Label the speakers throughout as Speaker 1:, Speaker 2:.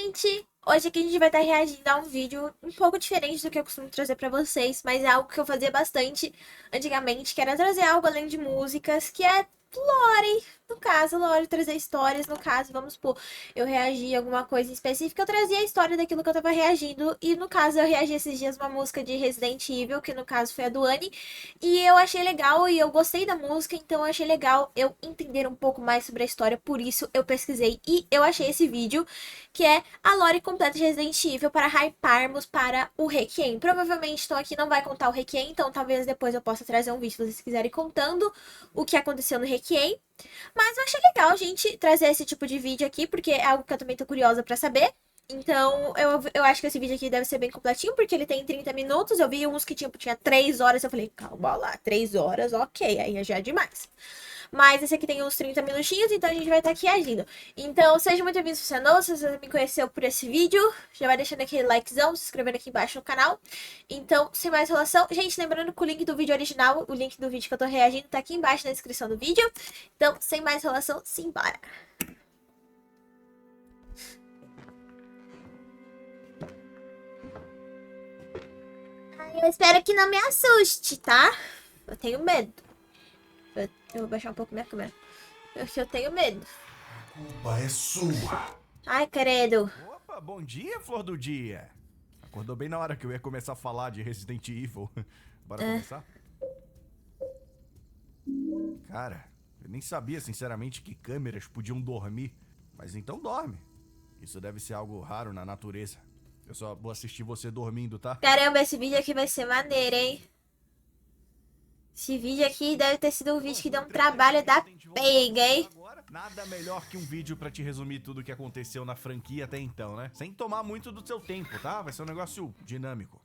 Speaker 1: gente! Hoje aqui a gente vai estar reagindo a um vídeo um pouco diferente do que eu costumo trazer pra vocês, mas é algo que eu fazia bastante antigamente, que era trazer algo além de músicas, que é lore, no caso, lore, trazer histórias, no caso, vamos supor, eu reagi a alguma coisa em específica, eu trazia a história daquilo que eu tava reagindo, e no caso eu reagi esses dias a uma música de Resident Evil, que no caso foi a do Annie, e eu achei legal e eu gostei da música, então eu achei legal eu entender um pouco mais sobre a história, por isso eu pesquisei e eu achei esse vídeo, que é a lore completa de Resident Evil para hyparmos para o Requiem. Provavelmente então aqui não vai contar o Requiem, então talvez depois eu possa trazer um vídeo se vocês quiserem contando o que aconteceu no Requiem. Mas eu achei legal a gente trazer esse tipo de vídeo aqui, porque é algo que eu também tô curiosa pra saber. Então, eu acho que esse vídeo aqui deve ser bem completinho, porque ele tem 30 minutos. Eu vi uns que tinha 3 horas. Eu falei, calma lá, 3 horas, ok, aí já é demais. Mas esse aqui tem uns 30 minutinhos, então a gente vai estar aqui agindo. Então, seja muito bem-vindo se você é novo, se você me conheceu por esse vídeo. Já vai deixando aquele likezão, se inscrevendo aqui embaixo no canal. Então, sem mais enrolação. Gente, lembrando que o link do vídeo original, o link do vídeo que eu tô reagindo, tá aqui embaixo na descrição do vídeo. Então, sem mais enrolação, simbora! Eu espero que não me assuste, tá? Eu tenho medo. Eu vou baixar um pouco minha câmera. Eu tenho medo.
Speaker 2: A culpa é sua.
Speaker 1: Ai, credo.
Speaker 3: Opa, bom dia, flor do dia. Acordou bem na hora que eu ia começar a falar de Resident Evil. Bora começar? Cara, eu nem sabia, sinceramente, que câmeras podiam dormir. Mas então dorme. Isso deve ser algo raro na natureza. Eu só vou assistir você dormindo, tá?
Speaker 1: Caramba, esse vídeo aqui vai ser maneiro, hein? Esse vídeo aqui deve ter sido um vídeo que deu um trabalho da pega, hein?
Speaker 3: Nada melhor que um vídeo pra te resumir tudo o que aconteceu na franquia até então, né? Sem tomar muito do seu tempo, tá? Vai ser um negócio dinâmico.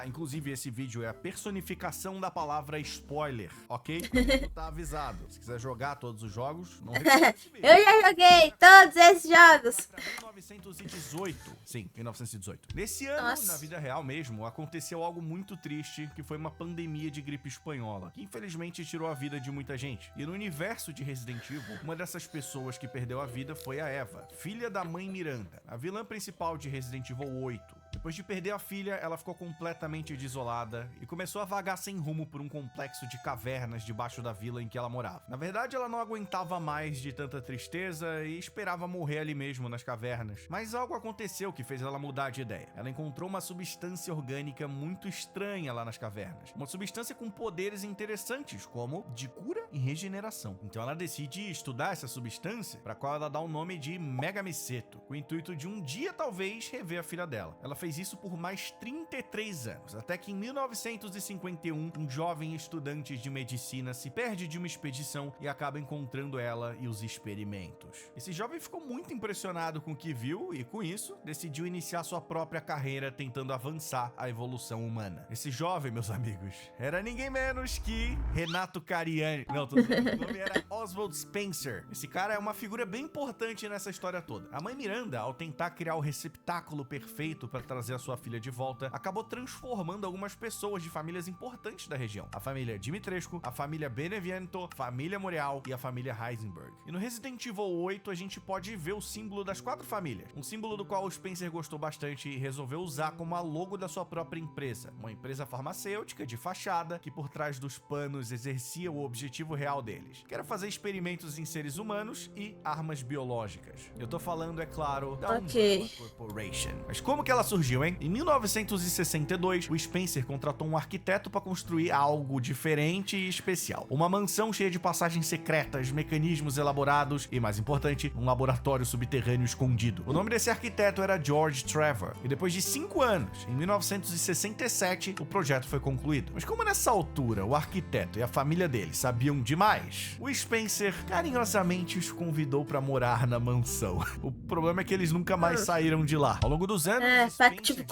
Speaker 3: Inclusive esse vídeo é a personificação da palavra spoiler, ok? Tu tá avisado. Se quiser jogar todos os jogos, não reclame desse vídeo.
Speaker 1: Eu já joguei todos esses jogos.
Speaker 3: Pra 1918. Sim, 1918. Nesse ano,
Speaker 1: Nossa.
Speaker 3: na vida real mesmo, aconteceu algo muito triste, que foi uma pandemia de gripe espanhola, que infelizmente tirou a vida de muita gente. E no universo de Resident Evil, uma dessas pessoas que perdeu a vida foi a Eva, filha da mãe Miranda, a vilã principal de Resident Evil 8. Depois de perder a filha, ela ficou completamente desolada e começou a vagar sem rumo por um complexo de cavernas debaixo da vila em que ela morava. Na verdade, ela não aguentava mais de tanta tristeza e esperava morrer ali mesmo nas cavernas. Mas algo aconteceu que fez ela mudar de ideia. Ela encontrou uma substância orgânica muito estranha lá nas cavernas. Uma substância com poderes interessantes, como de cura e regeneração. Então ela decide estudar essa substância, para qual ela dá o nome de Megamiceto, com o intuito de um dia talvez rever a filha dela. Ela fez isso por mais 33 anos, até que em 1951, um jovem estudante de medicina se perde de uma expedição e acaba encontrando ela e os experimentos. Esse jovem ficou muito impressionado com o que viu e, com isso, decidiu iniciar sua própria carreira tentando avançar a evolução humana. Esse jovem, meus amigos, era ninguém menos que Renato Cariani. Não, o nome era Oswald Spencer. Esse cara é uma figura bem importante nessa história toda. A mãe Miranda, ao tentar criar o receptáculo perfeito para trazer a sua filha de volta, acabou transformando algumas pessoas de famílias importantes da região. A família Dimitrescu, a família Beneviento, a família Moreal e a família Heisenberg. E no Resident Evil 8 a gente pode ver o símbolo das 4 famílias. Um símbolo do qual o Spencer gostou bastante e resolveu usar como a logo da sua própria empresa. Uma empresa farmacêutica de fachada que por trás dos panos exercia o objetivo real deles, que era fazer experimentos em seres humanos e armas biológicas. Eu tô falando, é claro, da
Speaker 1: Ok.
Speaker 3: Umbrella Corporation. Mas como que ela surgiu, hein? Em 1962, o Spencer contratou um arquiteto para construir algo diferente e especial. Uma mansão cheia de passagens secretas, mecanismos elaborados e, mais importante, um laboratório subterrâneo escondido. O nome desse arquiteto era George Trevor. E depois de 5 anos, em 1967, o projeto foi concluído. Mas como nessa altura o arquiteto e a família dele sabiam demais, o Spencer carinhosamente os convidou para morar na mansão. O problema é que eles nunca mais saíram de lá. Ao longo dos anos,
Speaker 1: pra, tipo,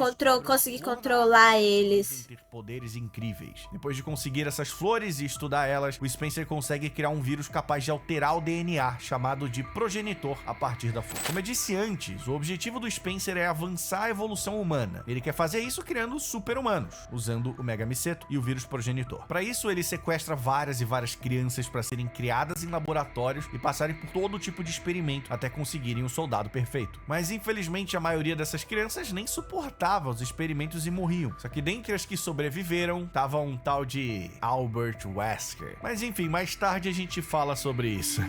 Speaker 1: conseguir controlar eles.
Speaker 3: Ter poderes incríveis. Depois de conseguir essas flores e estudar elas, o Spencer consegue criar um vírus capaz de alterar o DNA, chamado de progenitor, a partir da flor. Como eu disse antes, o objetivo do Spencer é avançar a evolução humana. Ele quer fazer isso criando super-humanos, usando o Megamiceto e o vírus progenitor. Para isso, ele sequestra várias e várias crianças para serem criadas em laboratórios e passarem por todo tipo de experimento até conseguirem um soldado perfeito. Mas infelizmente a maioria dessas crianças nem suportava os experimentos e morriam. Só que dentre as que sobreviveram, tava um tal de Albert Wesker. Mas enfim, mais tarde a gente fala sobre isso.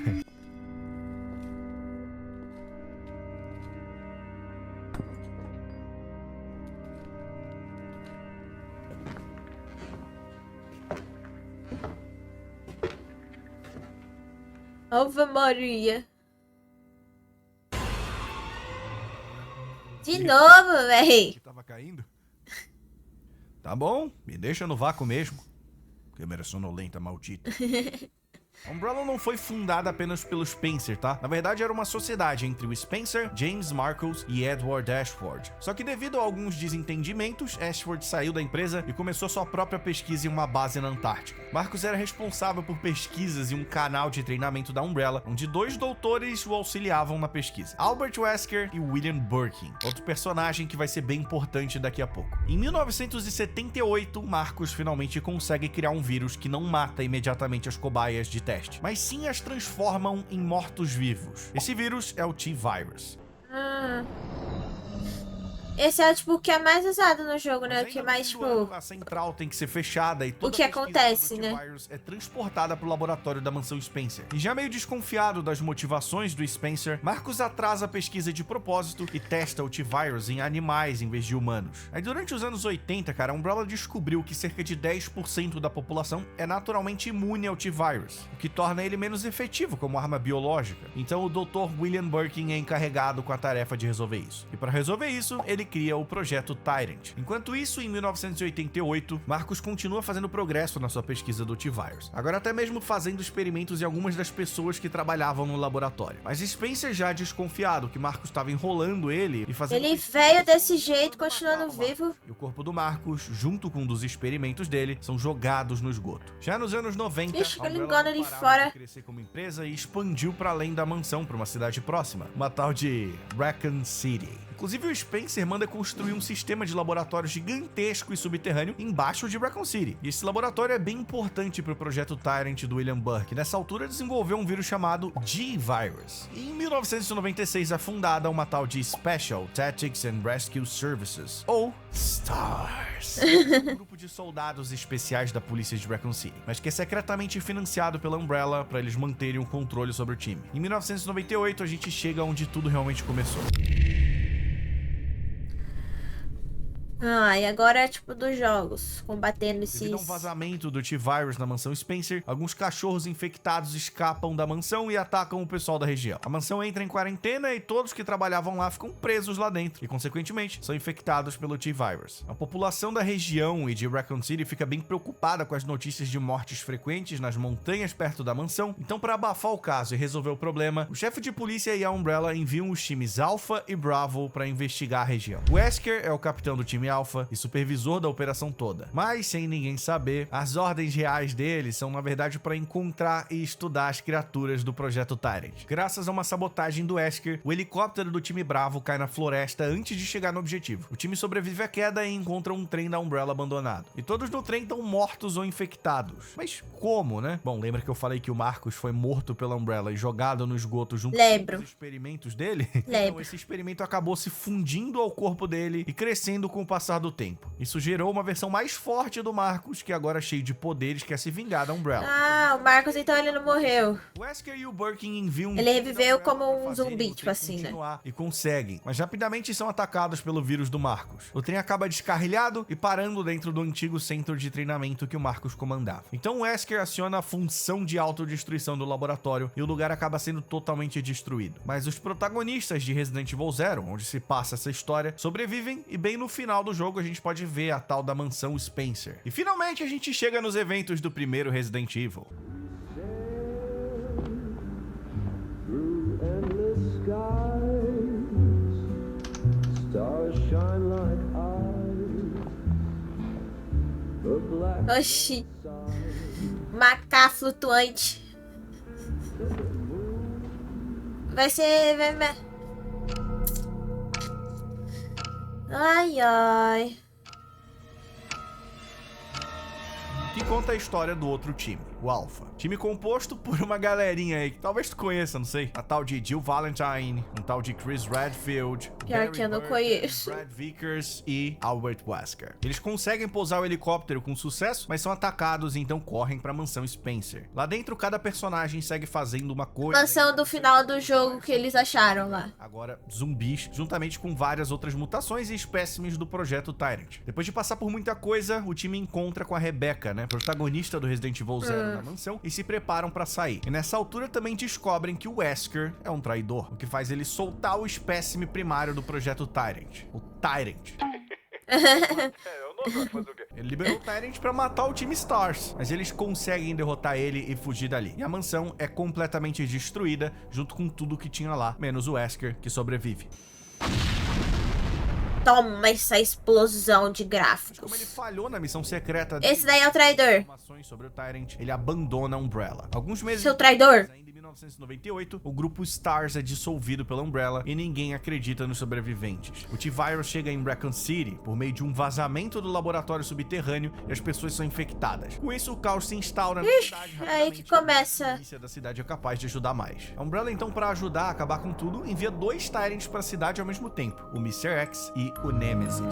Speaker 1: Ave Maria. De novo, véi.
Speaker 3: Que tava caindo? Tá bom, me deixa no vácuo mesmo. Câmera sonolenta maldita. A Umbrella não foi fundada apenas pelo Spencer, tá? Na verdade, era uma sociedade entre o Spencer, James Marcos e Edward Ashford. Só que devido a alguns desentendimentos, Ashford saiu da empresa e começou sua própria pesquisa em uma base na Antártica. Marcos era responsável por pesquisas em um canal de treinamento da Umbrella, onde 2 doutores o auxiliavam na pesquisa, Albert Wesker e William Birkin, outro personagem que vai ser bem importante daqui a pouco. Em 1978, Marcos finalmente consegue criar um vírus que não mata imediatamente as cobaias de teste, mas sim as transformam em mortos-vivos. Esse vírus é o T-Virus.
Speaker 1: Esse é tipo o que é mais usado no jogo, né? O que
Speaker 3: Ainda
Speaker 1: é mais,
Speaker 3: no fim do
Speaker 1: tipo...
Speaker 3: ano, a central tem que ser fechada e toda
Speaker 1: O que
Speaker 3: a pesquisa
Speaker 1: acontece,
Speaker 3: sobre o
Speaker 1: né?
Speaker 3: T-Virus é transportada para o laboratório da mansão Spencer. E já meio desconfiado das motivações do Spencer, Marcos atrasa a pesquisa de propósito e testa o T-Virus em animais em vez de humanos. Aí durante os anos 80, cara, a Umbrella descobriu que cerca de 10% da população é naturalmente imune ao T-Virus, o que torna ele menos efetivo como arma biológica. Então o Dr. William Birkin é encarregado com a tarefa de resolver isso. E para resolver isso, ele cria o projeto Tyrant. Enquanto isso, em 1988, Marcos continua fazendo progresso na sua pesquisa do T-Virus, agora até mesmo fazendo experimentos em algumas das pessoas que trabalhavam no laboratório. Mas Spencer já desconfiado que Marcos estava enrolando ele e fazendo...
Speaker 1: Ele veio desse jeito, continuando vivo.
Speaker 3: E o corpo do Marcos, junto com um dos experimentos dele, são jogados no esgoto. Já nos anos 90,
Speaker 1: Ixi,
Speaker 3: a
Speaker 1: ele
Speaker 3: Umbrella
Speaker 1: engana
Speaker 3: não
Speaker 1: ali
Speaker 3: parava
Speaker 1: fora.
Speaker 3: de crescer como empresa e expandiu para além da mansão, para uma cidade próxima, uma tal de Raccoon City. Inclusive, o Spencer manda construir um sistema de laboratório gigantesco e subterrâneo embaixo de Raccoon City. E esse laboratório é bem importante para o projeto Tyrant do William Burke. Nessa altura, desenvolveu um vírus chamado G-Virus. E em 1996 é fundada uma tal de Special Tactics and Rescue Services, ou STARS. Um grupo de soldados especiais da polícia de Raccoon City, mas que é secretamente financiado pela Umbrella para eles manterem o controle sobre o time. Em 1998, a gente chega onde tudo realmente começou.
Speaker 1: E agora é tipo dos jogos, combatendo esses...
Speaker 3: Devido a um vazamento do T-Virus na mansão Spencer, alguns cachorros infectados escapam da mansão e atacam o pessoal da região. A mansão entra em quarentena e todos que trabalhavam lá ficam presos lá dentro e, consequentemente, são infectados pelo T-Virus. A população da região e de Raccoon City fica bem preocupada com as notícias de mortes frequentes nas montanhas perto da mansão, então, para abafar o caso e resolver o problema, o chefe de polícia e a Umbrella enviam os times Alpha e Bravo para investigar a região. Wesker é o capitão do time Alpha e supervisor da operação toda, mas sem ninguém saber, as ordens reais dele são na verdade para encontrar e estudar as criaturas do projeto Tyrant. Graças a uma sabotagem do Wesker, o helicóptero do time Bravo cai na floresta antes de chegar no objetivo. O time sobrevive à queda e encontra um trem da Umbrella abandonado. E todos no trem estão mortos ou infectados. Mas como, né? Bom, lembra que eu falei que o Marcos foi morto pela Umbrella e jogado no esgoto junto com os experimentos dele? Então, esse experimento acabou se fundindo ao corpo dele e crescendo com o passar do tempo. Isso gerou uma versão mais forte do Marcos, que agora cheio de poderes quer se vingar da Umbrella.
Speaker 1: O Marcos então ele não morreu.
Speaker 3: O Wesker e o Birkin enviam...
Speaker 1: Ele reviveu como um zumbi, tipo assim, né?
Speaker 3: E conseguem, mas rapidamente são atacados pelo vírus do Marcos. O trem acaba descarrilhado e parando dentro do antigo centro de treinamento que o Marcos comandava. Então o Wesker aciona a função de autodestruição do laboratório e o lugar acaba sendo totalmente destruído. Mas os protagonistas de Resident Evil Zero, onde se passa essa história, sobrevivem e bem no final do jogo a gente pode ver a tal da mansão Spencer. E finalmente a gente chega nos eventos do primeiro Resident Evil.
Speaker 4: Stars shine like
Speaker 1: Oxi. Macaco flutuante. Vai ser... Ai, ai.
Speaker 3: Que conta a história do outro time, o Alpha. Time composto por uma galerinha aí que talvez tu conheça, não sei. A tal de Jill Valentine, um tal de Chris Redfield,
Speaker 1: Pior que eu não conheço.
Speaker 3: Brad Vickers e Albert Wesker. Eles conseguem pousar o helicóptero com sucesso, mas são atacados e então correm pra mansão Spencer. Lá dentro, cada personagem segue fazendo uma coisa.
Speaker 1: Mansão do final do jogo que eles acharam lá.
Speaker 3: Agora, zumbis, juntamente com várias outras mutações e espécimes do Projeto Tyrant. Depois de passar por muita coisa, o time encontra com a Rebecca, né, protagonista do Resident Evil 0 na mansão, e se preparam pra sair. E nessa altura também descobrem que o Wesker é um traidor, o que faz ele soltar o espécime primário do Projeto Tyrant, o Tyrant. Ele liberou o Tyrant pra matar o time Stars, mas eles conseguem derrotar ele e fugir dali. E a mansão é completamente destruída, junto com tudo que tinha lá, menos o Wesker, que sobrevive.
Speaker 1: Toma essa explosão de
Speaker 3: Mas
Speaker 1: gráficos.
Speaker 3: como ele falhou na missão secreta
Speaker 1: Esse daí é o traidor.
Speaker 3: informações sobre o Tyrant, ele abandona a Umbrella. Alguns meses
Speaker 1: Seu traidor.
Speaker 3: depois, ainda em 1998, o grupo Stars é dissolvido pela Umbrella e ninguém acredita nos sobreviventes. O T-Virus chega em Raccoon City por meio de um vazamento do laboratório subterrâneo e as pessoas são infectadas. Com isso, o caos se instaura na cidade.
Speaker 1: Aí que
Speaker 3: rapidamente,
Speaker 1: começa.
Speaker 3: A polícia da cidade é capaz de ajudar mais. A Umbrella, então, para ajudar a acabar com tudo, envia 2 Tyrants para a cidade ao mesmo tempo, o Mr. X e o Nemesis.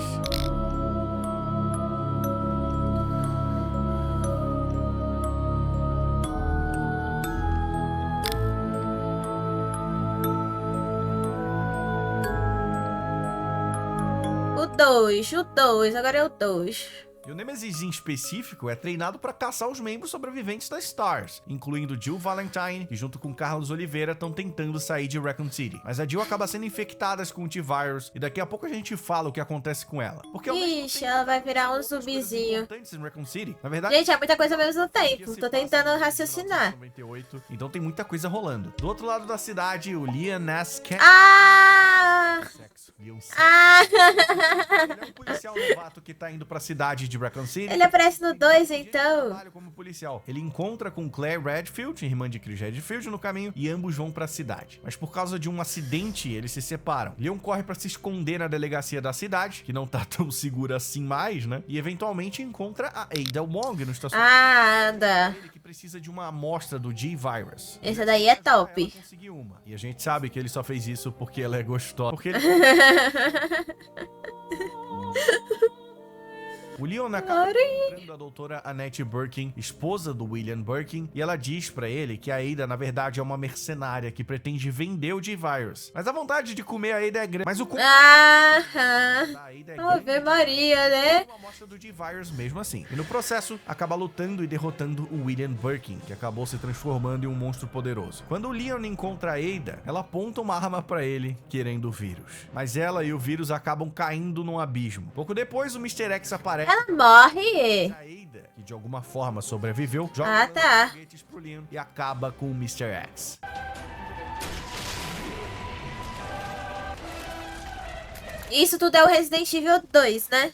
Speaker 1: O 2, agora é o 2.
Speaker 3: E o Nemesis em específico é treinado para caçar os membros sobreviventes das Stars, incluindo Jill Valentine, que junto com Carlos Oliveira estão tentando sair de Raccoon City. Mas a Jill acaba sendo infectada com o T-Virus e daqui a pouco a gente fala o que acontece com ela. Porque ao mesmo
Speaker 1: Ixi,
Speaker 3: tempo
Speaker 1: ela vai
Speaker 3: que
Speaker 1: virar um
Speaker 3: acontecem outras coisas
Speaker 1: zumbizinho.
Speaker 3: importantes em Raccoon City, na verdade,
Speaker 1: Gente, é muita coisa ao mesmo tempo.
Speaker 3: se
Speaker 1: Tô
Speaker 3: passa
Speaker 1: tentando
Speaker 3: em
Speaker 1: raciocinar.
Speaker 3: 1998, então tem muita coisa rolando. Do outro lado da cidade, o Leon Nascan...
Speaker 1: Ah!
Speaker 3: Sexo. Leon Sexo.
Speaker 1: Ah!
Speaker 3: Ele é um policial novato que tá indo pra cidade de Raccoon City.
Speaker 1: Ele aparece no 2,
Speaker 3: Ele
Speaker 1: então.
Speaker 3: trabalha como policial. Ele encontra com Claire Redfield, irmã de Chris Redfield, no caminho, e ambos vão pra cidade. Mas por causa de um acidente, eles se separam. Leon corre pra se esconder na delegacia da cidade, que não tá tão segura assim mais, né? E eventualmente encontra a Ada Wong no estacionamento.
Speaker 1: Ah, anda.
Speaker 3: Ele que precisa de uma amostra do G-Virus.
Speaker 1: Esse daí é top.
Speaker 3: Ela conseguiu uma. E a gente sabe que ele só fez isso porque ela é gostosa. Porque ele... O Leon acaba encontrando a doutora Annette Birkin, esposa do William Birkin, e ela diz pra ele que a Ada, na verdade, é uma mercenária que pretende vender o G-Virus. Mas a vontade de comer a Ada é grande. Mas o
Speaker 1: Aham.
Speaker 3: da Ada é
Speaker 1: Ave
Speaker 3: grande.
Speaker 1: Maria, né?
Speaker 3: Uma amostra do G-Virus mesmo assim. E no processo, acaba lutando e derrotando o William Birkin, que acabou se transformando em um monstro poderoso. Quando o Leon encontra a Ada, ela aponta uma arma pra ele, querendo o vírus. Mas ela e o vírus acabam caindo num abismo. Pouco depois, o Mr. X aparece.
Speaker 1: Ela morre.
Speaker 3: A Ada, que de alguma forma sobreviveu, joga
Speaker 1: Ah, tá.
Speaker 3: foguetes pro Leon e acaba com o Mr. X.
Speaker 1: Isso tudo é o Resident Evil 2, né?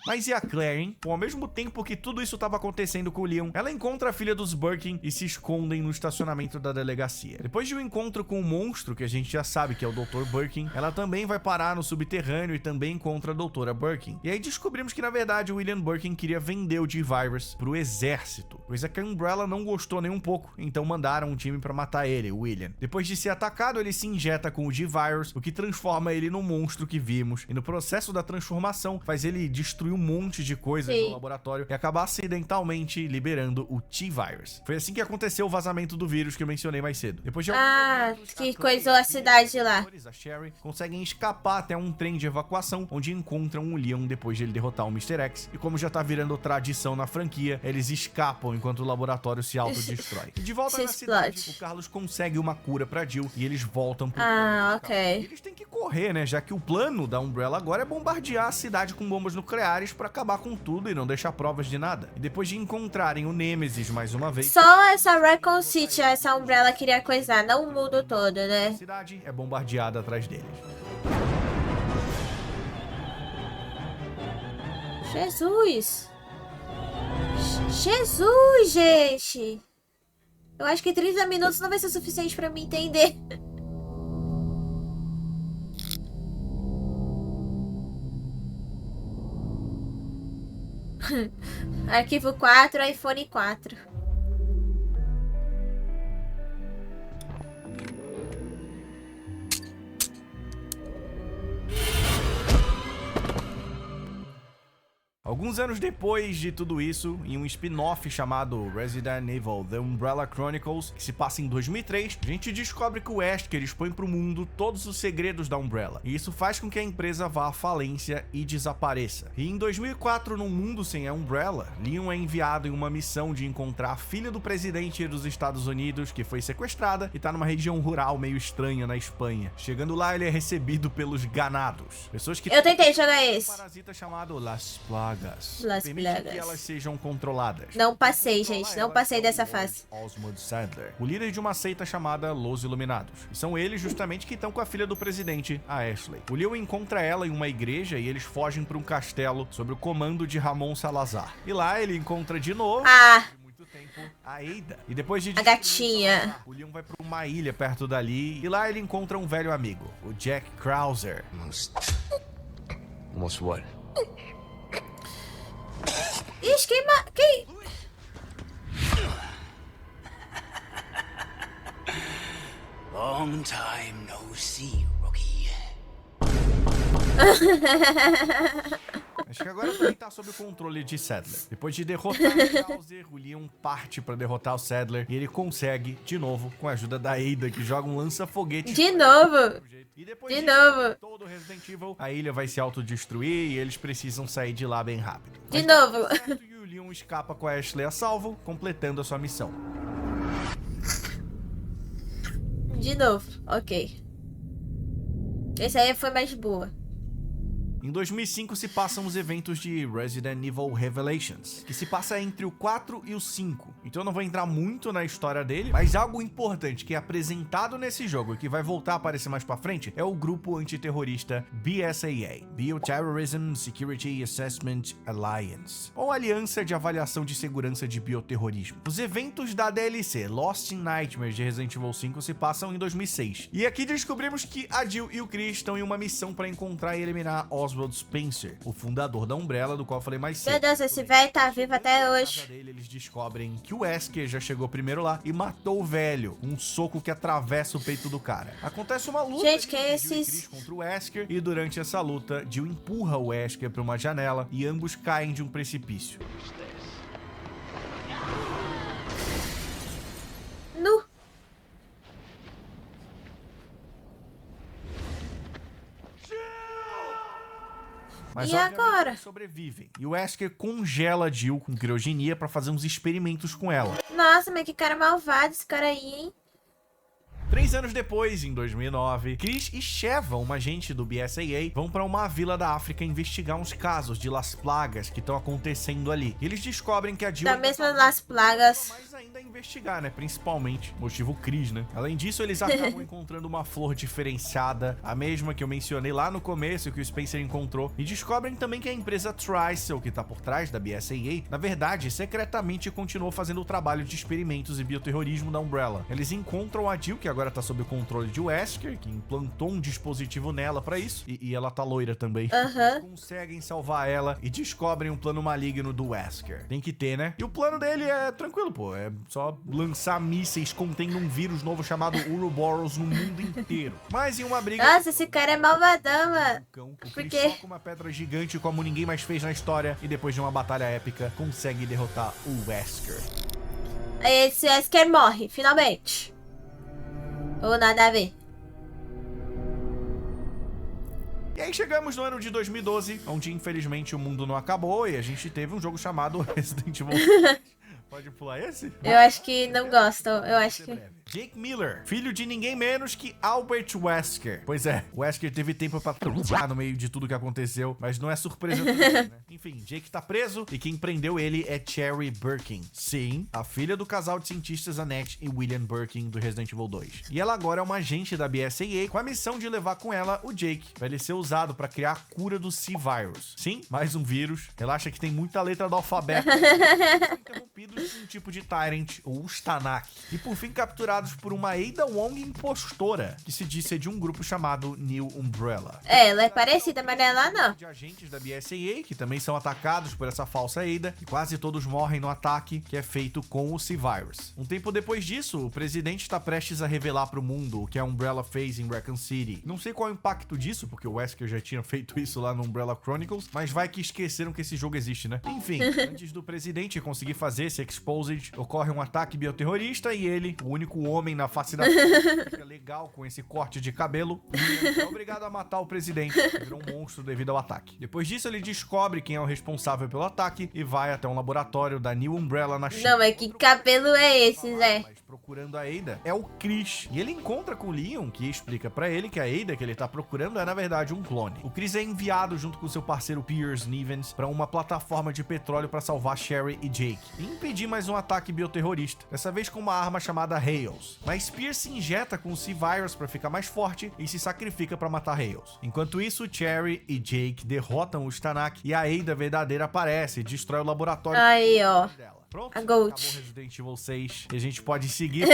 Speaker 3: Mas e a Claire, hein? Bom, ao mesmo tempo que tudo isso estava acontecendo com o Leon, ela encontra a filha dos Birkin e se escondem no estacionamento da delegacia. Depois de um encontro com o monstro, que a gente já sabe que é o Dr. Birkin, ela também vai parar no subterrâneo e também encontra a doutora Birkin. E aí descobrimos que, na verdade, o William Birkin queria vender o G-Virus pro exército, coisa que a Umbrella não gostou nem um pouco, então mandaram um time pra matar ele, o William. Depois de ser atacado, ele se injeta com o G-Virus, o que transforma ele no monstro que vimos, e no processo da transformação faz ele destruir um monte de coisas
Speaker 1: Sim.
Speaker 3: no laboratório e acabar acidentalmente liberando o T-Virus. Foi assim que aconteceu o vazamento do vírus que eu mencionei mais cedo. Depois de alguns
Speaker 1: Ah,
Speaker 3: eventos,
Speaker 1: que
Speaker 3: a Claire
Speaker 1: coisou a
Speaker 3: e
Speaker 1: cidade lá.
Speaker 3: a Sherry conseguem escapar até um trem de evacuação, onde encontram o Leon depois de ele derrotar o Mr. X. E como já tá virando tradição na franquia, eles escapam enquanto o laboratório se autodestrói. E de volta
Speaker 1: Se
Speaker 3: na cidade,
Speaker 1: explode.
Speaker 3: o Carlos consegue uma cura pra Jill e eles voltam pro
Speaker 1: Ah,
Speaker 3: E
Speaker 1: ok.
Speaker 3: eles têm que correr morrer, né? Já que o plano da Umbrella agora é bombardear a cidade com bombas nucleares pra acabar com tudo e não deixar provas de nada. E depois de encontrarem o Nemesis mais uma vez...
Speaker 1: Só essa Raccoon City, essa Umbrella queria coisar, não o mundo todo, né?
Speaker 3: A cidade é bombardeada atrás deles.
Speaker 1: Jesus! Jesus, gente! Eu acho que 30 minutos não vai ser suficiente pra me entender. Arquivo 4, iPhone 4.
Speaker 3: Alguns anos depois de tudo isso, em um spin-off chamado Resident Evil The Umbrella Chronicles, que se passa em 2003, a gente descobre que o Wesker expõe para o mundo todos os segredos da Umbrella, e isso faz com que a empresa vá à falência e desapareça. E em 2004, num mundo sem a Umbrella, Leon é enviado em uma missão de encontrar a filha do presidente dos Estados Unidos, que foi sequestrada e tá numa região rural meio estranha na Espanha. Chegando lá, ele é recebido pelos ganados, pessoas que...
Speaker 1: Eu tentei jogar esse.
Speaker 3: Um parasita chamado Las Plagas.
Speaker 1: Las
Speaker 3: Permite
Speaker 1: Plagas.
Speaker 3: que elas sejam controladas.
Speaker 1: Não passei, gente. Não passei dessa fase.
Speaker 3: Oswald Sadler, o líder de uma seita chamada Los Iluminados. E são eles justamente que estão com a filha do presidente, a Ashley. O Leon encontra ela em uma igreja e eles fogem para um castelo sob o comando de Ramon Salazar. E lá ele encontra de novo...
Speaker 1: Ah,
Speaker 3: muito tempo, a Ada. E depois de
Speaker 1: a gatinha.
Speaker 3: o Leon vai para uma ilha perto dali e lá ele encontra um velho amigo, o Jack Krauser.
Speaker 4: Almost what?
Speaker 1: Ixi, quem...
Speaker 4: Long time no see, rookie.
Speaker 3: Acho que agora também tá sob o controle de Sadler. Depois de derrotar o Krauser, o Leon parte pra derrotar o Sadler e ele consegue, de novo, com a ajuda da Ada, que joga um lança-foguete.
Speaker 1: De novo.
Speaker 3: E depois
Speaker 1: De
Speaker 3: disso,
Speaker 1: novo.
Speaker 3: todo o Resident Evil, a ilha vai se autodestruir e eles precisam sair de lá bem rápido.
Speaker 1: De
Speaker 3: Mas
Speaker 1: novo.
Speaker 3: tá tudo certo e o Leon escapa com a Ashley a salvo, completando a sua missão.
Speaker 1: De novo. Ok. Esse aí foi mais boa.
Speaker 3: Em 2005 se passam os eventos de Resident Evil Revelations, que se passa entre o 4 e o 5. Então eu não vou entrar muito na história dele, mas algo importante que é apresentado nesse jogo e que vai voltar a aparecer mais pra frente é o grupo antiterrorista BSAA, Bioterrorism Security Assessment Alliance, ou Aliança de Avaliação de Segurança de Bioterrorismo. Os eventos da DLC Lost in Nightmares de Resident Evil 5 se passam em 2006. E aqui descobrimos que a Jill e o Chris estão em uma missão para encontrar e eliminar Oswald Spencer, o fundador da Umbrella, do qual eu falei mais cedo.
Speaker 1: Meu Deus, esse velho tá vivo até
Speaker 3: Na
Speaker 1: hoje.
Speaker 3: casa dele, eles descobrem que o Wesker já chegou primeiro lá e matou o velho, um soco que atravessa o peito do cara. Acontece uma luta
Speaker 1: Gente,
Speaker 3: ali
Speaker 1: que é
Speaker 3: de Jill e
Speaker 1: esses-
Speaker 3: Chris contra o Wesker, e durante essa luta, Jill empurra o Wesker para uma janela e ambos caem de um precipício.
Speaker 1: Nu.
Speaker 3: Mas
Speaker 1: E
Speaker 3: obviamente,
Speaker 1: agora?
Speaker 3: eles sobrevivem. E o Wesker congela a Jill com criogenia para fazer uns experimentos com ela.
Speaker 1: Nossa, mas que cara malvado esse cara aí, hein?
Speaker 3: 3 anos depois, em 2009, Chris e Sheva, uma agente do BSAA, vão para uma vila da África investigar uns casos de Las Plagas que estão acontecendo ali. E eles descobrem que a Jill...
Speaker 1: Da
Speaker 3: ainda
Speaker 1: mesma
Speaker 3: tá
Speaker 1: Las Plagas.
Speaker 3: mas ainda investigar, né? Principalmente, motivo Chris, né? Além disso, eles acabam encontrando uma flor diferenciada, a mesma que eu mencionei lá no começo, que o Spencer encontrou, e descobrem também que a empresa Tricel, que tá por trás da BSAA, na verdade, secretamente continuou fazendo o trabalho de experimentos e bioterrorismo da Umbrella. Eles encontram a Jill, que agora tá sob o controle de Wesker, que implantou um dispositivo nela pra isso, e ela tá loira também.
Speaker 1: Aham.
Speaker 3: Conseguem salvar ela e descobrem um plano maligno do Wesker. Tem que ter, né? E o plano dele é tranquilo, pô. É só lançar mísseis contendo um vírus novo chamado Ouroboros no mundo inteiro. Mas em uma briga...
Speaker 1: Nossa, esse cara é malvadão, mano.
Speaker 3: O
Speaker 1: Por
Speaker 3: Chris
Speaker 1: quê?
Speaker 3: soca uma pedra gigante como ninguém mais fez na história e depois de uma batalha épica consegue derrotar o Wesker.
Speaker 1: Esse Wesker morre, finalmente. Ou nada a ver.
Speaker 3: E aí chegamos no ano de 2012, onde infelizmente o mundo não acabou e a gente teve um jogo chamado Resident Evil. Pode pular esse?
Speaker 1: Eu acho que não gostam. Eu acho
Speaker 3: Ser
Speaker 1: que...
Speaker 3: breve. Jake Miller, filho de ninguém menos que Albert Wesker. Pois é, Wesker teve tempo pra cruzar no meio de tudo que aconteceu, mas não é surpresa também, né? Enfim, Jake tá preso e quem prendeu ele é Cherry Birkin. Sim, a filha do casal de cientistas Annette e William Birkin do Resident Evil 2. E ela agora é uma agente da BSAA com a missão de levar com ela o Jake, pra ele ser usado pra criar a cura do C-Virus. Sim, mais um vírus. Relaxa que tem muita letra do alfabeto. Interrompidos por um tipo de Tyrant, ou Ustanak. E por fim capturados por uma Ada Wong impostora, que se diz ser de um grupo chamado New Umbrella.
Speaker 1: É, ela é parecida, mas não é lá não.
Speaker 3: De agentes da BSAA, que também são atacados por essa falsa Ada, e quase todos morrem no ataque, que é feito com o C-Virus. Um tempo depois disso, o presidente está prestes a revelar para o mundo o que a Umbrella fez em Raccoon City. Não sei qual é o impacto disso, porque o Wesker já tinha feito isso lá no Umbrella Chronicles, mas vai que esqueceram que esse jogo existe, né? Enfim, antes do presidente conseguir fazer esse Exposed, ocorre um ataque bioterrorista e ele, o único homem na face da terra, fica legal com esse corte de cabelo, e é obrigado a matar o presidente, que virou um monstro devido ao ataque. Depois disso, ele descobre quem é o responsável pelo ataque e vai até um laboratório da New Umbrella na China.
Speaker 1: Não, mas que cabelo é esse, Zé?
Speaker 3: Mas procurando a Ada é o Chris. E ele encontra com o Leon, que explica pra ele que a Ada que ele tá procurando é na verdade um clone. O Chris é enviado junto com seu parceiro Pierce Nivens pra uma plataforma de petróleo pra salvar Sherry e Jake e impedir mais um ataque bioterrorista, dessa vez com uma arma chamada Hales. Mas Pierce se injeta com o C-Virus pra ficar mais forte e se sacrifica pra matar Hales. Enquanto isso, Cherry e Jake derrotam o Stanak e a Ada verdadeira aparece e destrói o laboratório.
Speaker 1: Aí, ó.
Speaker 3: Dela. Pronto,
Speaker 1: A
Speaker 3: acabou
Speaker 1: Gold.
Speaker 3: Resident Evil 6 e a gente pode seguir.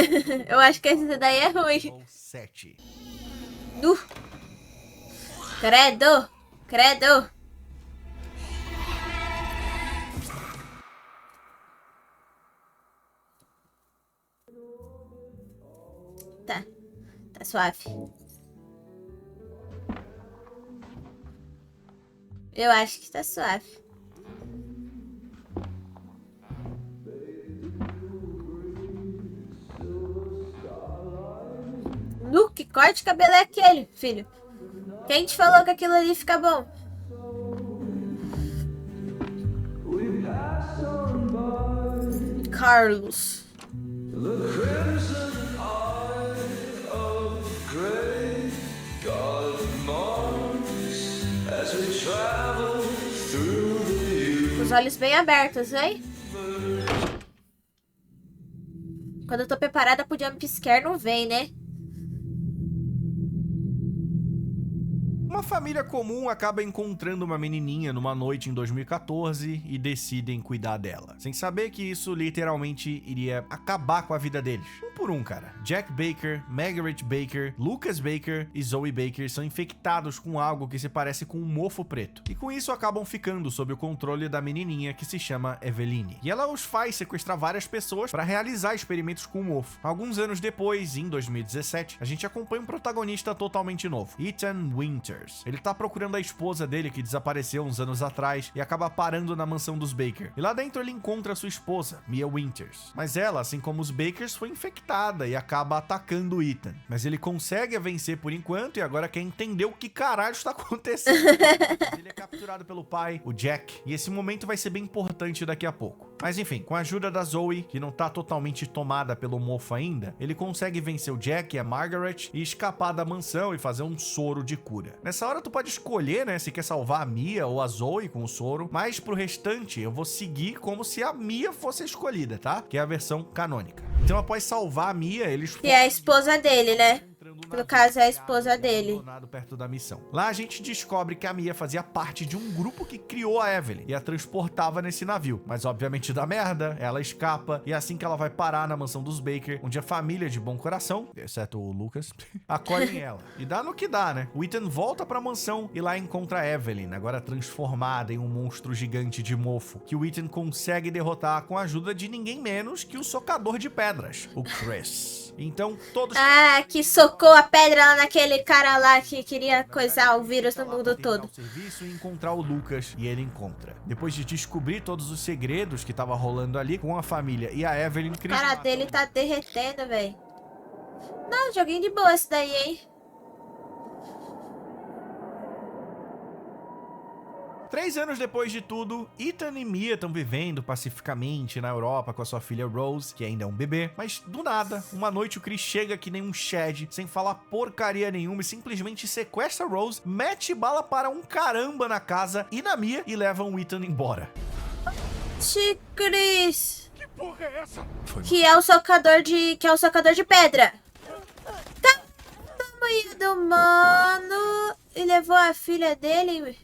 Speaker 1: Eu acho que esse daí é ruim.
Speaker 3: Evil 7.
Speaker 1: Credo! Credo! Tá. Tá suave. Eu acho que tá suave. Que corte de cabelo é aquele, filho? Quem te falou que aquilo ali fica bom? Carlos. Os olhos bem abertos, hein? Quando eu tô preparada pro jump scare, não vem, né?
Speaker 3: Uma família comum acaba encontrando uma menininha numa noite em 2014 e decidem cuidar dela, sem saber que isso literalmente iria acabar com a vida deles. Um por um, cara. Jack Baker, Margaret Baker, Lucas Baker e Zoe Baker são infectados com algo que se parece com um mofo preto. E com isso acabam ficando sob o controle da menininha que se chama Eveline. E ela os faz sequestrar várias pessoas para realizar experimentos com o mofo. Alguns anos depois, em 2017, a gente acompanha um protagonista totalmente novo, Ethan Winters. Ele tá procurando a esposa dele que desapareceu uns anos atrás e acaba parando na mansão dos Baker. E lá dentro ele encontra sua esposa, Mia Winters. Mas ela, assim como os Bakers, foi infectada e acaba atacando o Ethan. Mas ele consegue a vencer por enquanto e agora quer entender o que caralho está acontecendo. Ele é capturado pelo pai, o Jack, e esse momento vai ser bem importante daqui a pouco. Mas enfim, com a ajuda da Zoe, que não tá totalmente tomada pelo mofo ainda, ele consegue vencer o Jack e a Margaret e escapar da mansão e fazer um soro de cura. Nessa hora tu pode escolher, né, se quer salvar a Mia ou a Zoe com o soro, mas pro restante eu vou seguir como se a Mia fosse escolhida, tá? Que é a versão canônica. Então após salvar a Mia, eles...
Speaker 1: E é a esposa dele, né? No caso, é a esposa dele.
Speaker 3: Perto da missão. Lá a gente descobre que a Mia fazia parte de um grupo que criou a Evelyn e a transportava nesse navio. Mas obviamente dá merda, ela escapa e é assim que ela vai parar na mansão dos Baker, onde a família de bom coração, exceto o Lucas, acolhem ela. E dá no que dá, né? O Ethan volta pra mansão e lá encontra a Evelyn, agora transformada em um monstro gigante de mofo, que o Ethan consegue derrotar com a ajuda de ninguém menos que o socador de pedras, o Chris. Então, todos...
Speaker 1: Ah, que socou a pedra lá naquele cara lá que queria coisar o vírus no mundo todo.
Speaker 3: Serviço e encontrar o Lucas, e ele encontra. Depois de descobrir todos os segredos que tava rolando ali com a família e a Evelyn...
Speaker 1: O cara dele tá derretendo, velho. Não, joguinho de boa esse daí, hein?
Speaker 3: 3 anos depois de tudo, Ethan e Mia estão vivendo pacificamente na Europa com a sua filha Rose, que ainda é um bebê, mas do nada, uma noite o Chris chega que nem um Shed, sem falar porcaria nenhuma e simplesmente sequestra Rose, mete bala para um caramba na casa e na Mia e leva o Ethan embora.
Speaker 1: Chris,
Speaker 2: Que porra é essa?
Speaker 1: que é o socador de pedra. Tamanho do mano e levou a filha dele.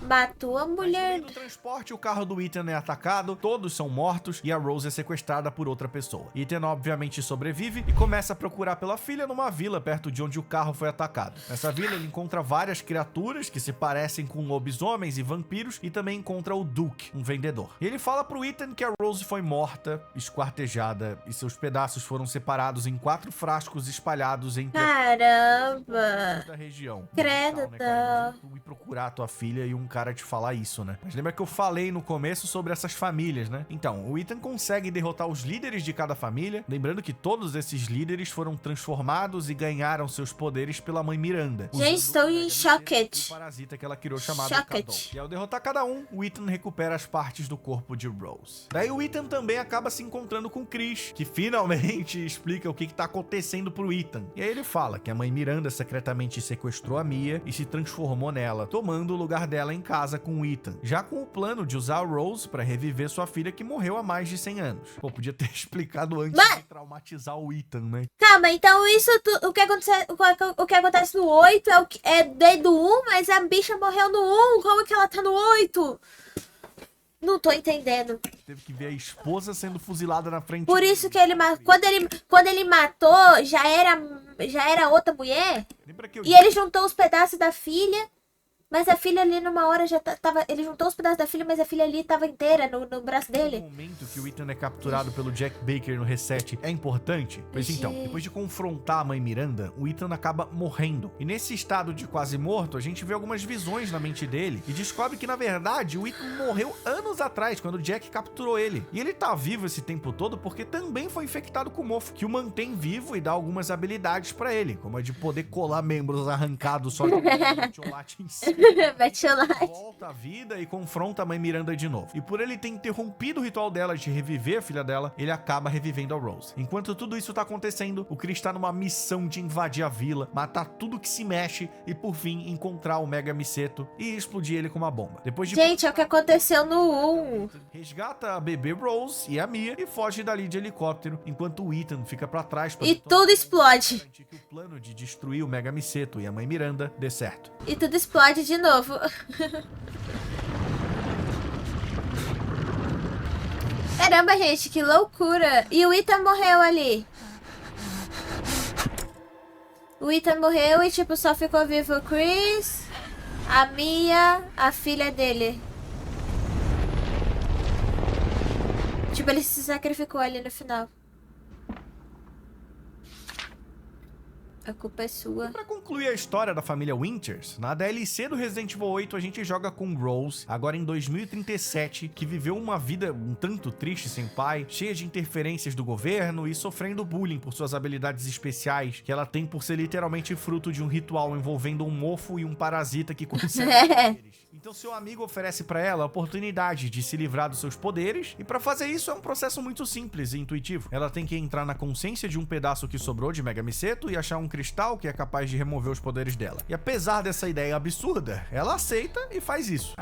Speaker 1: Matou a
Speaker 3: Mas no
Speaker 1: mulher.
Speaker 3: meio do transporte, o carro do Ethan é atacado, todos são mortos e a Rose é sequestrada por outra pessoa. Ethan obviamente sobrevive e começa a procurar pela filha numa vila perto de onde o carro foi atacado. Nessa vila ele encontra várias criaturas que se parecem com lobisomens e vampiros e também encontra o Duke, um vendedor. Ele fala pro Ethan que a Rose foi morta, esquartejada e seus pedaços foram separados em 4 frascos espalhados entre
Speaker 1: Caramba.
Speaker 3: da região.
Speaker 1: Credo,
Speaker 3: Legal, né, cara? Imagina tu ir procurar a tua filha e um cara te falar isso, né? Mas lembra que eu falei no começo sobre essas famílias, né? Então, o Ethan consegue derrotar os líderes de cada família, lembrando que todos esses líderes foram transformados e ganharam seus poderes pela mãe Miranda.
Speaker 1: Gente, estou em choque.
Speaker 3: O parasita que ela criou chamado
Speaker 1: Choque.
Speaker 3: Kadol. E ao derrotar cada um, o Ethan recupera as partes do corpo de Rose. Daí o Ethan também acaba se encontrando com Chris, que finalmente explica o que tá acontecendo pro Ethan. E aí ele fala que a mãe Miranda secretamente sequestrou a Mia e se transformou nela, tomando o lugar dela em casa com o Ethan, já com o plano de usar a Rose pra reviver sua filha que morreu há mais de 100 anos. Pô, podia ter explicado antes de traumatizar o Ethan, né?
Speaker 1: Calma, então o que acontece no 8 é desde o 1, mas a bicha morreu no 1. Como que ela tá no 8? Não tô entendendo.
Speaker 3: Teve que ver a esposa sendo fuzilada na frente.
Speaker 1: Por isso que quando ele matou, já era outra mulher.
Speaker 3: Lembra que eu
Speaker 1: E ele juntou os pedaços da filha. Mas a filha ali numa hora já tava. Ele juntou os pedaços da filha, mas a filha ali tava inteira no braço
Speaker 3: O
Speaker 1: dele.
Speaker 3: momento que o Ethan é capturado pelo Jack Baker no reset é importante. Pois então, depois de confrontar a mãe Miranda, o Ethan acaba morrendo. E nesse estado de quase morto, a gente vê algumas visões na mente dele e descobre que, na verdade, o Ethan morreu anos atrás, quando o Jack capturou ele. E ele tá vivo esse tempo todo porque também foi infectado com mofo, que o mantém vivo e dá algumas habilidades pra ele, como a de poder colar membros arrancados só de chocolate em si.
Speaker 1: Metiolate.
Speaker 3: Volta à vida e confronta a mãe Miranda de novo. E por ele ter interrompido o ritual dela de reviver a filha dela, ele acaba revivendo a Rose. Enquanto tudo isso tá acontecendo, o Chris tá numa missão de invadir a vila, matar tudo que se mexe e, por fim, encontrar o Mega Miseto e explodir ele com uma bomba. Depois de
Speaker 1: Gente, é o que aconteceu no 1.
Speaker 3: resgata a bebê Rose e a Mia e foge dali de helicóptero, enquanto o Ethan fica pra trás pra
Speaker 1: E tudo explode.
Speaker 3: garantir que o plano de destruir o Mega Miseto e a mãe Miranda dê certo.
Speaker 1: E tudo explode de novo. Caramba, gente, que loucura. E o Ethan morreu ali. O Ethan morreu e, tipo, só ficou vivo o Chris, a Mia, a filha dele. Tipo, ele se sacrificou ali no final. A culpa é sua.
Speaker 3: Pra concluir a história da família Winters, na DLC do Resident Evil 8 a gente joga com Rose, agora em 2037, que viveu uma vida um tanto triste sem pai, cheia de interferências do governo e sofrendo bullying por suas habilidades especiais, que ela tem por ser literalmente fruto de um ritual envolvendo um mofo e um parasita que consegue poderes. Então seu amigo oferece pra ela a oportunidade de se livrar dos seus poderes, e pra fazer isso é um processo muito simples e intuitivo. Ela tem que entrar na consciência de um pedaço que sobrou de Mega Miseto e achar um cristal que é capaz de remover os poderes dela. E apesar dessa ideia absurda, ela aceita e faz isso.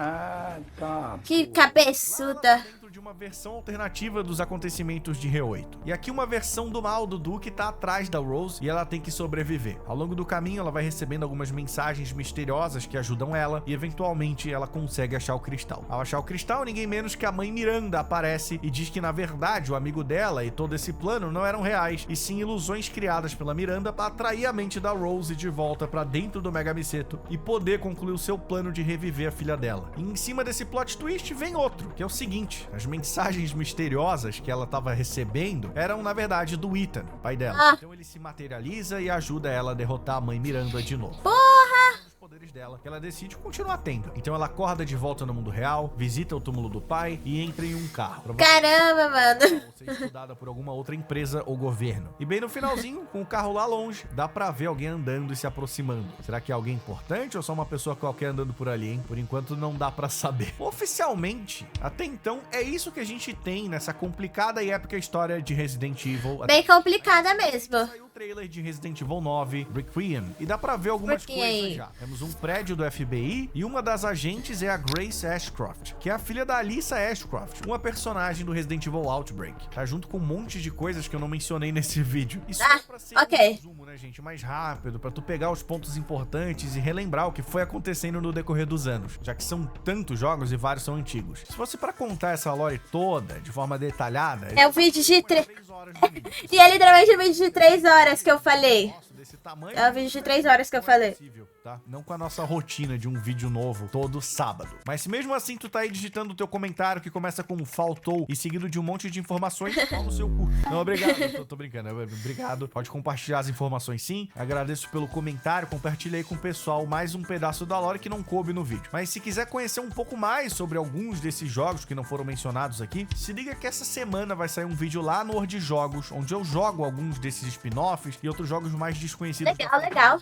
Speaker 1: Que cabeçuda.
Speaker 3: Dentro de uma versão alternativa dos acontecimentos de R8. E aqui uma versão do mal do Duke tá atrás da Rose e ela tem que sobreviver. Ao longo do caminho ela vai recebendo algumas mensagens misteriosas que ajudam ela e eventualmente ela consegue achar o cristal. Ao achar o cristal, ninguém menos que a mãe Miranda aparece e diz que na verdade o amigo dela e todo esse plano não eram reais, e sim ilusões criadas pela Miranda para atrair a mente da Rose de volta para dentro do Mega Miseto e poder concluir o seu plano de reviver a filha dela. E em cima desse plot twist vem outro, que é o seguinte: as mensagens misteriosas que ela estava recebendo eram na verdade do Ethan, pai dela. Então ele se materializa e ajuda ela a derrotar a mãe Miranda de novo.
Speaker 1: Porra!
Speaker 3: poderes dela, que ela decide continuar tendo. Então ela acorda de volta no mundo real, visita o túmulo do pai e entra em um carro.
Speaker 1: Caramba, mano.
Speaker 3: Ou ser estudada por alguma outra empresa ou governo. E bem no finalzinho, com o carro lá longe, dá pra ver alguém andando e se aproximando. Será que é alguém importante ou só uma pessoa qualquer andando por ali, hein? Por enquanto não dá pra saber. Oficialmente, até então, é isso que a gente tem nessa complicada e épica história de Resident Evil.
Speaker 1: Bem complicada mesmo.
Speaker 3: Saiu o trailer de Resident Evil 9, Requiem, e dá pra ver algumas coisas já. Temos um prédio do FBI e uma das agentes é a Grace Ashcroft, que é a filha da Alyssa Ashcroft, uma personagem do Resident Evil Outbreak. Tá junto com um monte de coisas que eu não mencionei nesse vídeo. Isso é pra ser um resumo, né, gente? Mais rápido, pra tu pegar os pontos importantes e relembrar o que foi acontecendo no decorrer dos anos, já que são tantos jogos e vários são antigos. Se fosse pra contar essa lore toda, de forma detalhada...
Speaker 1: É um vídeo de 3
Speaker 3: horas de vídeo.
Speaker 1: E é literalmente um vídeo de 3 horas que eu falei.
Speaker 3: Nossa, desse tamanho,
Speaker 1: É um vídeo de 3 horas que eu falei.
Speaker 3: possível, tá? Não com a nossa rotina de um vídeo novo todo sábado. Mas se mesmo assim tu tá aí digitando o teu comentário que começa com faltou e seguido de um monte de informações, pau no seu cu. Não, obrigado. Tô brincando. Obrigado. Pode compartilhar as informações sim. Agradeço pelo comentário. Compartilha aí com o pessoal mais um pedaço da lore que não coube no vídeo. Mas se quiser conhecer um pouco mais sobre alguns desses jogos que não foram mencionados aqui, se liga que essa semana vai sair um vídeo lá no Word Jogos, onde eu jogo alguns desses spin-offs e outros jogos mais desconhecidos.
Speaker 1: Legal.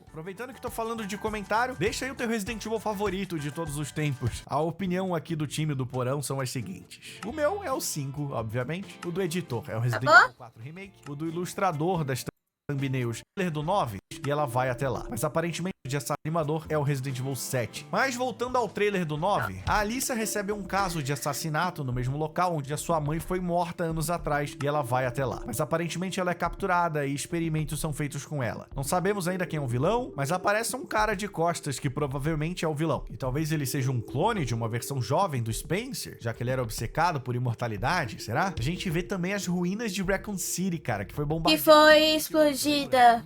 Speaker 3: Aproveitando que tô falando de comentário, deixa aí o teu Resident Evil favorito de todos os tempos. A opinião aqui do time do Porão são as seguintes. O meu é o 5, obviamente. O do editor é o Resident Evil 4 Remake. O do ilustrador das thumbnails do 9, e ela vai até lá. Mas aparentemente o de animador é o Resident Evil 7. Mas voltando ao trailer do 9, a Alyssa recebe um caso de assassinato no mesmo local onde a sua mãe foi morta anos atrás e ela vai até lá. Mas aparentemente ela é capturada e experimentos são feitos com ela. Não sabemos ainda quem é o vilão, mas aparece um cara de costas que provavelmente é o vilão. E talvez ele seja um clone de uma versão jovem do Spencer, já que ele era obcecado por imortalidade, será? A gente vê também as ruínas de Raccoon City, cara, que foi bombardeada.
Speaker 1: Que foi explodida.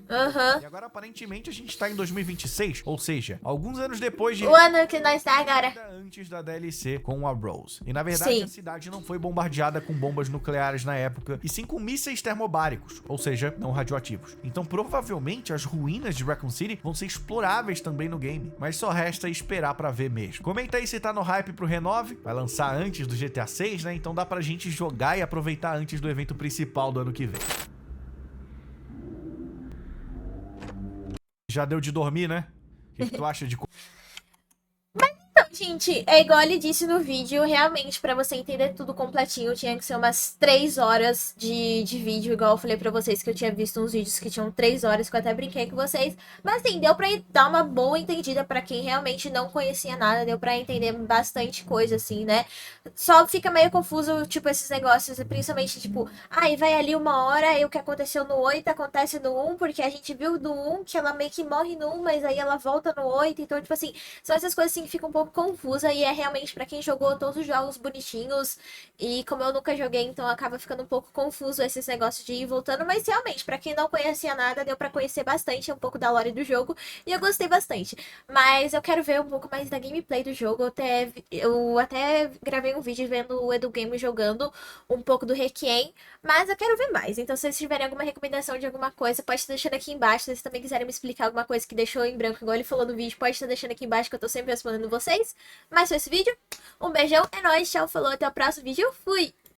Speaker 3: E agora aparentemente a gente tá em 2026, ou seja, alguns anos depois de...
Speaker 1: O ano que nós tá agora.
Speaker 3: Antes da DLC com a Rose. E na verdade
Speaker 1: Sim.
Speaker 3: a cidade não foi bombardeada com bombas nucleares na época, e sim com mísseis termobáricos, ou seja, não radioativos. Então provavelmente as ruínas de Raccoon City vão ser exploráveis também no game, mas só resta esperar pra ver mesmo. Comenta aí se tá no hype pro Renove, vai lançar antes do GTA 6, né? Então dá pra gente jogar e aproveitar antes do evento principal do ano que vem. Já deu de dormir, né? O que tu acha de...
Speaker 1: Então, gente, é igual ele disse no vídeo, realmente, pra você entender tudo completinho, tinha que ser umas 3 horas de vídeo, igual eu falei pra vocês que eu tinha visto uns vídeos que tinham 3 horas, que eu até brinquei com vocês. Mas, assim, deu pra dar uma boa entendida pra quem realmente não conhecia nada, deu pra entender bastante coisa, assim, né? Só fica meio confuso, tipo, esses negócios, principalmente, tipo, ai, vai ali 1 hora, e o que aconteceu no 8 acontece no 1, porque a gente viu no 1 que ela meio que morre no 1, mas aí ela volta no 8, então, tipo assim, são essas coisas, assim, que ficam um pouco confusa e é realmente pra quem jogou todos os jogos bonitinhos e como eu nunca joguei, então acaba ficando um pouco confuso esses negócios de ir voltando, mas realmente, pra quem não conhecia nada, deu pra conhecer bastante um pouco da lore do jogo e eu gostei bastante. Mas eu quero ver um pouco mais da gameplay do jogo, eu até gravei um vídeo vendo o Edu Game jogando um pouco do Requiem, mas eu quero ver mais, então se vocês tiverem alguma recomendação de alguma coisa, pode estar deixando aqui embaixo, se vocês também quiserem me explicar alguma coisa que deixou em branco, igual ele falou no vídeo, pode estar deixando aqui embaixo que eu tô sempre respondendo vocês. Mas foi esse vídeo, um beijão, é nóis, tchau, falou, até o próximo vídeo, fui!